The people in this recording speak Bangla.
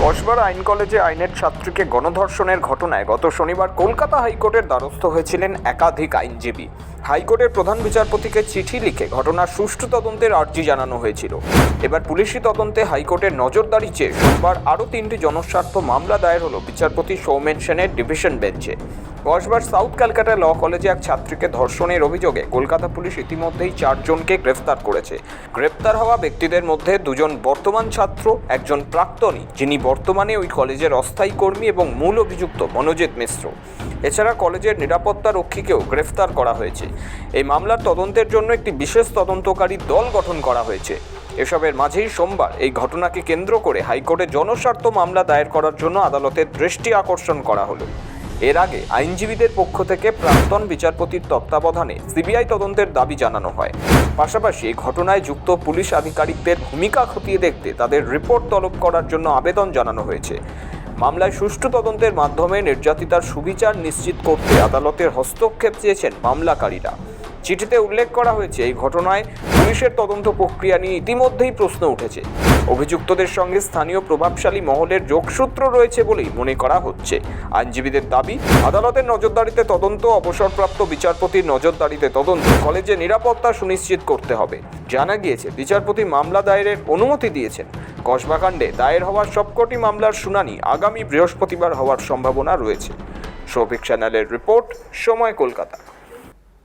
কসবার আইন কলেজে আইনের ছাত্রীকে গণধর্ষণের ঘটনায় গত শনিবার কলকাতা হাইকোর্টের দ্বারস্থ হয়েছিলেন একাধিক আইনজীবী। হাইকোর্টের প্রধান বিচারপতিকে চিঠি লিখে ঘটনার সুষ্ঠু তদন্তের আর্জি জানানো হয়েছিল। এবার পুলিশি তদন্তে হাইকোর্টের নজরদারি চেয়ে সোমবার আরও 3টি জনস্বার্থ মামলা দায়ের হলো বিচারপতি সৌমেন সেনের ডিভিশন বেঞ্চে। কসবার সাউথ ক্যালকাটা ল কলেজে এক ছাত্রীকে ধর্ষণের অভিযোগে কলকাতা পুলিশ ইতিমধ্যেই 4 জনকে গ্রেফতার করেছে। গ্রেফতার হওয়া ব্যক্তিদের মধ্যে 2 জন বর্তমান ছাত্র, একজন প্রাক্তনী যিনি বর্তমানে ওই কলেজের অস্থায়ী কর্মী এবং মূল অভিযুক্ত মনোজিৎ মিশ্র। এছাড়া কলেজের নিরাপত্তা রক্ষীকেও গ্রেফতার করা হয়েছে। এই মামলার তদন্তের জন্য একটি বিশেষ তদন্তকারী দল গঠন করা হয়েছে। এসবের মাঝেই সোমবার এই ঘটনাকে কেন্দ্র করে হাইকোর্টে জনস্বার্থ মামলা দায়ের করার জন্য আদালতের দৃষ্টি আকর্ষণ করা হলো। এর আগে আইনজীবীদের পক্ষ থেকে প্রাক্তন বিচারপতির তত্ত্বাবধানে সিবিআই তদন্তের দাবি জানানো হয়। পাশাপাশি এই ঘটনায় যুক্ত পুলিশ আধিকারিকদের ভূমিকা খতিয়ে দেখতে তাদের রিপোর্ট তলব করার জন্য আবেদন জানানো হয়েছে। মামলায় সুষ্ঠু তদন্তের মাধ্যমে নির্যাতিতার সুবিচার নিশ্চিত করতে আদালতের হস্তক্ষেপ চেয়েছেন মামলাকারীরা। চিঠিতে উল্লেখ করা হয়েছে, এই ঘটনায় পুলিশের তদন্ত প্রক্রিয়া নিয়ে ইতিমধ্যেই প্রশ্ন উঠেছে। অভিযুক্তদের সঙ্গে স্থানীয় প্রভাবশালী মহলের যোগসূত্র রয়েছে বলেই মনে করা হচ্ছে। আইনজীবীদের দাবি, আদালতের নজরদারিতে তদন্ত, অবসরপ্রাপ্ত বিচারপতির নজরদারিতে তদন্ত, কলেজে নিরাপত্তা সুনিশ্চিত করতে হবে। জানা গিয়েছে, বিচারপতি মামলা দায়েরের অনুমতি দিয়েছেন। কসবাকাণ্ডে দায়ের হওয়ার সবকটি মামলার শুনানি আগামী বৃহস্পতিবার হওয়ার সম্ভাবনা রয়েছে। শৌভিক চ্যানেলের রিপোর্ট, সময়, কলকাতা।